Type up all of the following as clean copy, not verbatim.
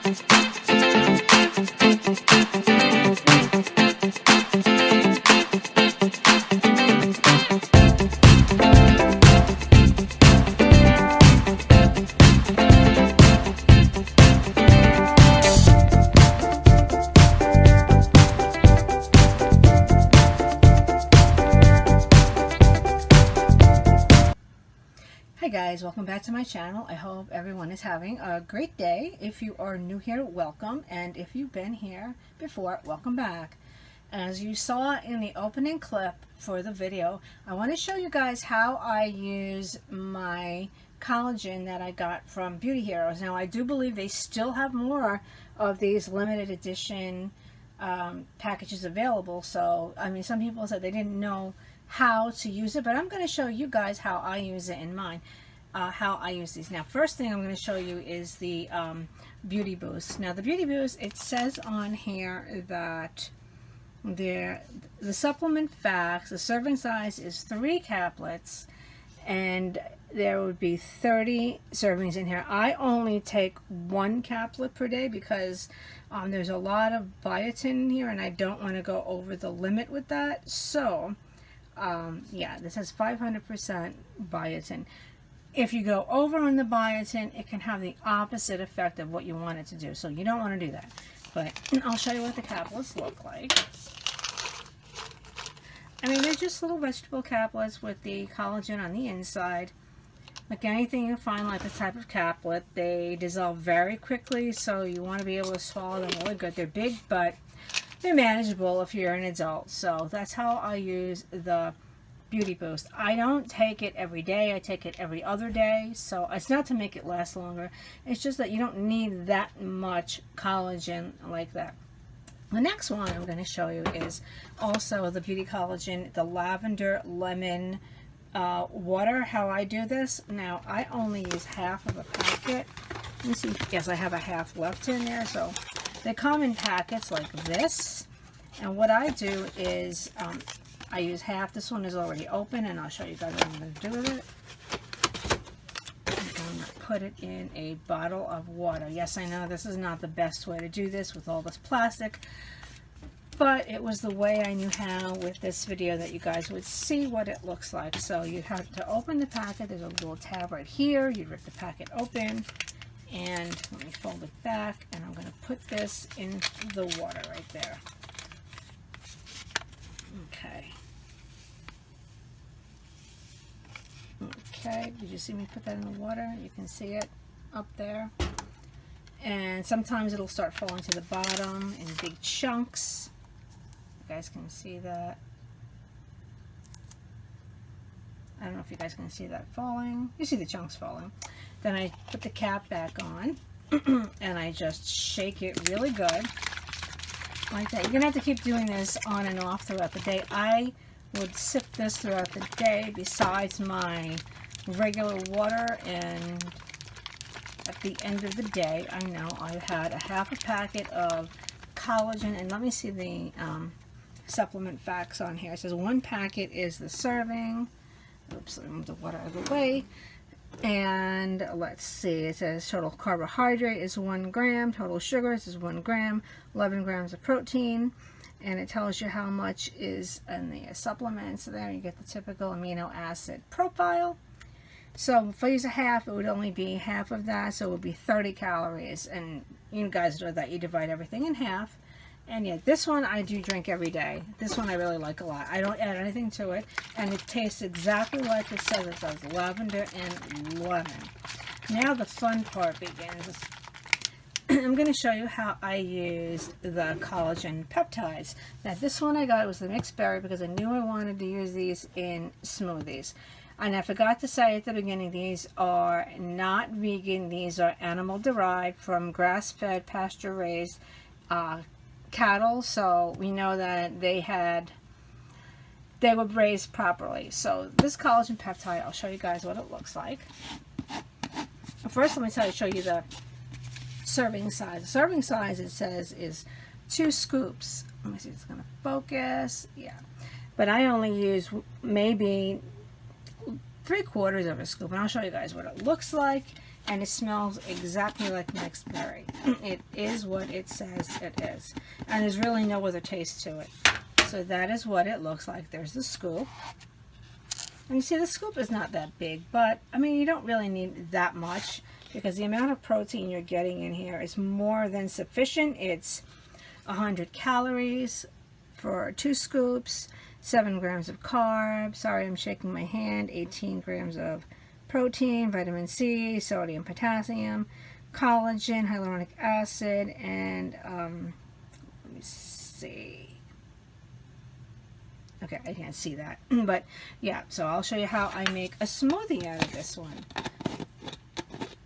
Hi guys, welcome back to my channel. I hope everyone is having a great day. If you are new here, welcome, and if you've been here before, welcome back. As you saw in the opening clip for the video, I want to show you guys how I use my collagen that I got from Beauty Heroes. Now I do believe they still have more of these limited edition packages available, so I mean, some people said they didn't know how to use it, but I'm going to show you guys how I use it in mine, how I use these. Now, first thing I'm going to show you is the Beauty Boost. Now, the Beauty Boost, it says on here that the supplement facts, the serving size is 3 caplets, and there would be 30 servings in here. I only take 1 caplet per day because there's a lot of biotin in here, and I don't want to go over the limit with that. So yeah, this has 500% biotin. If you go over on the biotin, it can have the opposite effect of what you want it to do, so you don't want to do that. But I'll show you what the caplets look like. I mean, they're just little vegetable caplets with the collagen on the inside. Like anything you find like this type of caplet, they dissolve very quickly, so you want to be able to swallow them really good. They're big, but they're manageable if you're an adult. So that's how I use the Beauty Boost. I don't take it every day. I take it every other day. So it's not to make it last longer. It's just that you don't need that much collagen like that. The next one I'm going to show you is also the Beauty Collagen, the lavender lemon water. How I do this. Now, I only use half of a packet. Let me see. Yes, I have a half left in there. So they come in packets like this, and what I do is I use half. This one is already open, and I'll show you guys what I'm going to do with it. I'm going to put it in a bottle of water. Yes, I know this is not the best way to do this with all this plastic, but it was the way I knew how with this video that you guys would see what it looks like. So you have to open the packet. There's a little tab right here. You rip the packet open. And let me fold it back, and I'm going to put this in the water right there. Okay. Okay, did you see me put that in the water? You can see it up there. And sometimes it'll start falling to the bottom in big chunks. You guys can see that. I don't know if you guys can see that falling. You see the chunks falling. Then I put the cap back on and I just shake it really good like that. You're gonna have to keep doing this on and off throughout the day. I would sip this throughout the day besides my regular water, and at the end of the day, I know I had a half a packet of collagen. And let me see the supplement facts on here. It says 1 packet is the serving. Oops, let me move the water out of the way. And let's see, it says total carbohydrate is 1 gram, total sugars is 1 gram, 11 grams of protein, and it tells you how much is in the supplements. So there you get the typical amino acid profile. So if I use a half, it would only be half of that, so it would be 30 calories. And you guys know that you divide everything in half. And yeah, this one I do drink every day. This one I really like a lot. I don't add anything to it, and it tastes exactly like it says it does, lavender and lemon. Now the fun part begins. I'm going to show you how I used the collagen peptides. Now this one I got, it was the mixed berry, because I knew I wanted to use these in smoothies. And I forgot to say at the beginning, these are not vegan. These are animal derived from grass-fed, pasture-raised cattle, so we know that they were raised properly. So this collagen peptide, I'll show you guys what it looks like. First, let me show you the serving size. The serving size, it says, is 2 scoops. Let me see if it's going to focus. Yeah, but I only use maybe 3/4 of a scoop, and I'll show you guys what it looks like. and it smells exactly like mixed berry. It is what it says it is, and there's really no other taste to it. So that is what it looks like. There's the scoop. And you see the scoop is not that big, but I mean you don't really need that much because the amount of protein you're getting in here is more than sufficient. It's 100 calories for 2 scoops, 7 grams of carbs, sorry I'm shaking my hand, 18 grams of protein, vitamin C, sodium, potassium, collagen, hyaluronic acid, and let me see. Okay, I can't see that, but yeah, so I'll show you how I make a smoothie out of this one.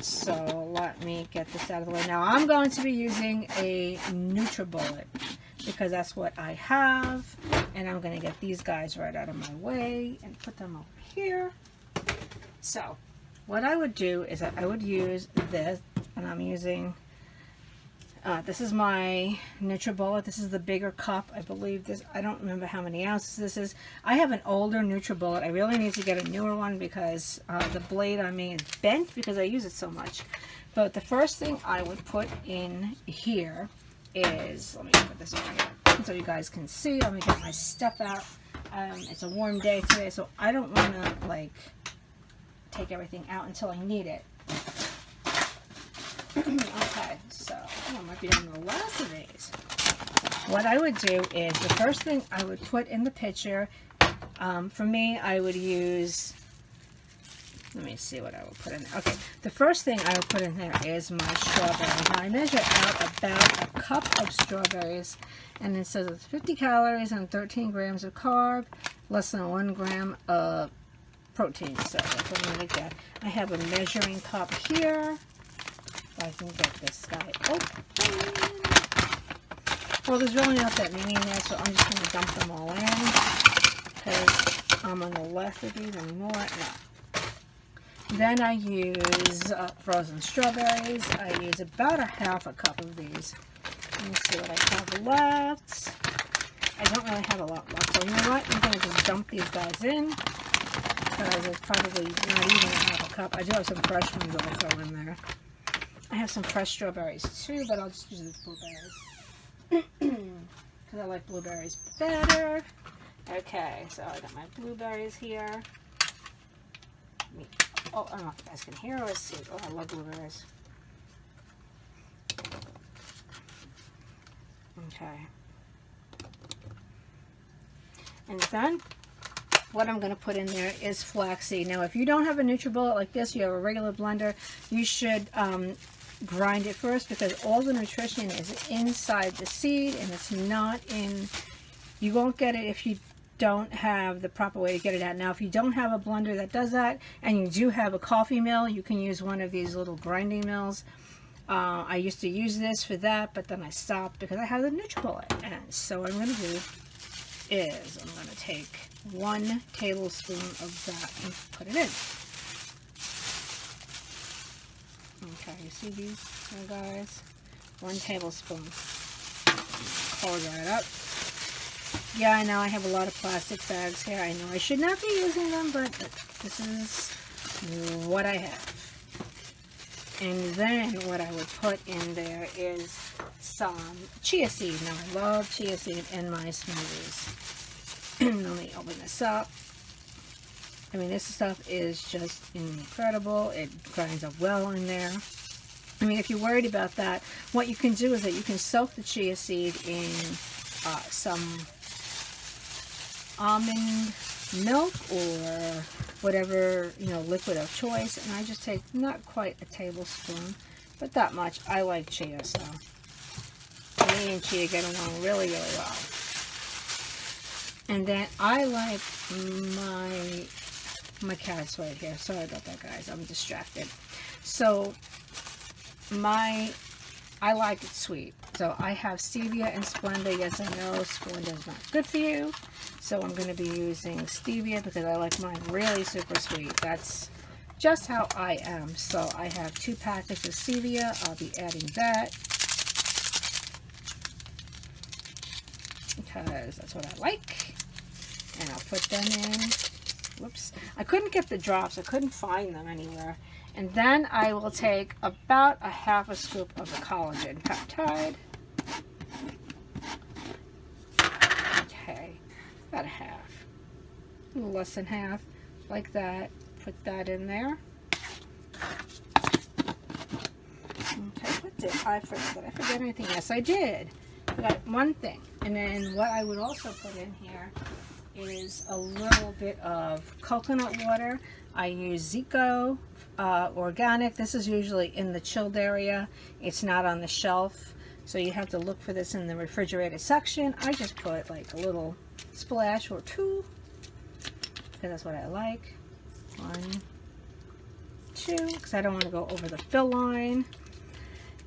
So let me get this out of the way. Now I'm going to be using a NutriBullet because that's what I have, and I'm going to get these guys right out of my way and put them over here. So what I would do is I would use this, and I'm using this is my NutriBullet. This is the bigger cup. I believe this, I don't remember how many ounces this is. I have an older NutriBullet. I really need to get a newer one because the blade on me is bent because I use it so much. But the first thing I would put in here is, let me put this over here so you guys can see. Let me get my stuff out. It's a warm day today, so I don't want to like take everything out until I need it. Okay, so I might be on the last of these. What I would do is the first thing I would put in the pitcher, for me, I would use, let me see what I will put in there. Okay, the first thing I would put in there is my strawberries. Now I measure out about a cup of strawberries, and it says it's 50 calories and 13 grams of carb, less than 1 gram of protein. So that's what I'm going to get. I have a measuring cup here. I can get this guy open. Well, there's really not that many in there, so I'm just going to dump them all in because I'm on the left of these anymore. No. Then I use frozen strawberries. I use about a half a cup of these. Let me see what I have left. I don't really have a lot left, so you know what? I'm going to just dump these guys in because it's probably not even a half a cup. I do have some fresh ones that I'll throw in there. I have some fresh strawberries too, but I'll just use the blueberries because I like blueberries better. Okay, so I got my blueberries here. Oh, I don't know if you guys can hear or see. Oh, I love blueberries. Okay. And then what I'm going to put in there is flaxseed. Now, if you don't have a NutriBullet like this, you have a regular blender, you should grind it first because all the nutrition is inside the seed and it's not in, you won't get it if you don't have the proper way to get it out. Now, if you don't have a blender that does that and you do have a coffee mill, you can use one of these little grinding mills. I used to use this for that, but then I stopped because I have the NutriBullet. And so what I'm going to do is I'm going to take 1 tablespoon of that and put it in. Okay, you see these guys? 1 tablespoon. Close that up. Yeah, I know I have a lot of plastic bags here. I know I should not be using them, but this is what I have. And then what I would put in there is some chia seed. Now, I love chia seed in my smoothies. Let me open this up. I mean, this stuff is just incredible. It grinds up well in there. I mean, if you're worried about that, what you can do is that you can soak the chia seed in some almond milk or whatever, you know, liquid of choice. And I just take not quite a tablespoon, but that much. I like chia, so me and chia get along really, really well. And then I like my cat's right here. Sorry about that, guys. I'm distracted. So I like it sweet. So I have stevia and Splenda. Yes, I know Splenda is not good for you. So I'm going to be using stevia because I like mine really super sweet. That's just how I am. So I have 2 packets of stevia. I'll be adding that because that's what I like. And I'll put them in. Whoops. I couldn't get the drops. I couldn't find them anywhere. And then I will take about a half a scoop of the collagen peptide. Okay, about a half, a little less than half, like that. Put that in there. Okay, what did I forget? Did I forget anything? Yes, I did. I got one thing. And then what I would also put in here is a little bit of coconut water. I use Zico organic. This is usually in the chilled area. It's not on the shelf, so you have to look for this in the refrigerated section. I just put like a little splash or two, because that's what I like. 1, 2, because I don't want to go over the fill line.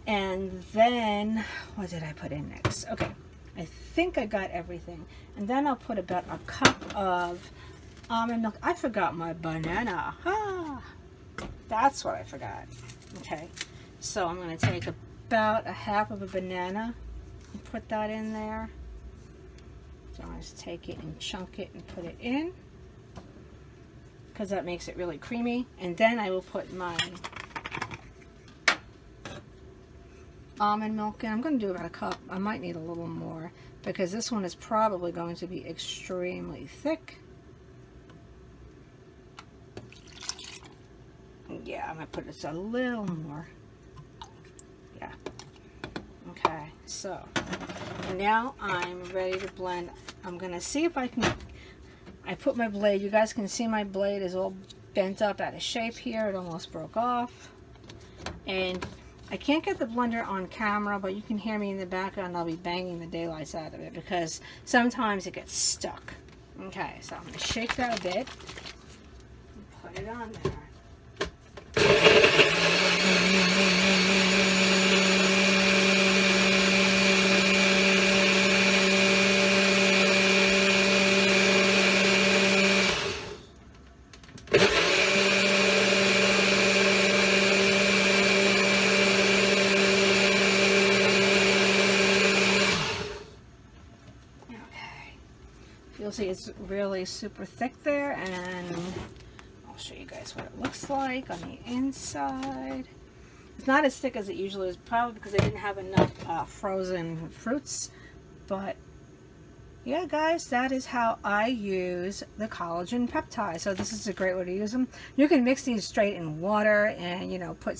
And then, what did I put in next? Okay, I think I got everything. And then I'll put about a cup of almond milk. I forgot my banana. Ah, that's what I forgot. Okay, so I'm going to take about a half of a banana and put that in there. So I'll just take it and chunk it and put it in, because that makes it really creamy. And then I will put my almond milk in. I'm going to do about a cup. I might need a little more, because this one is probably going to be extremely thick. Yeah, I'm going to put just a little more. Yeah. Okay, so now I'm ready to blend. I'm going to see if I can... I put my blade. You guys can see my blade is all bent up out of shape here. It almost broke off. And I can't get the blender on camera, but you can hear me in the background. I'll be banging the daylights out of it, because sometimes it gets stuck. Okay, so I'm going to shake that a bit and put it on there. You'll see it's really super thick there, and I'll show you guys what it looks like on the inside. It's not as thick as it usually is, probably because I didn't have enough frozen fruits. But yeah, guys, that is how I use the collagen peptide. So this is a great way to use them. You can mix these straight in water and, you know, put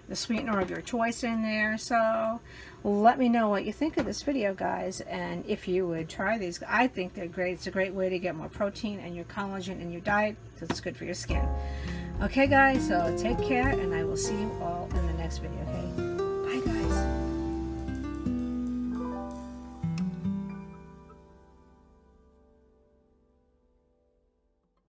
the sweetener of your choice in there. So let me know what you think of this video, guys, and if you would try these. I think they're great. It's a great way to get more protein and your collagen in your diet, so it's good for your skin. Okay, guys, so take care, and I will see you all in the next video. Okay.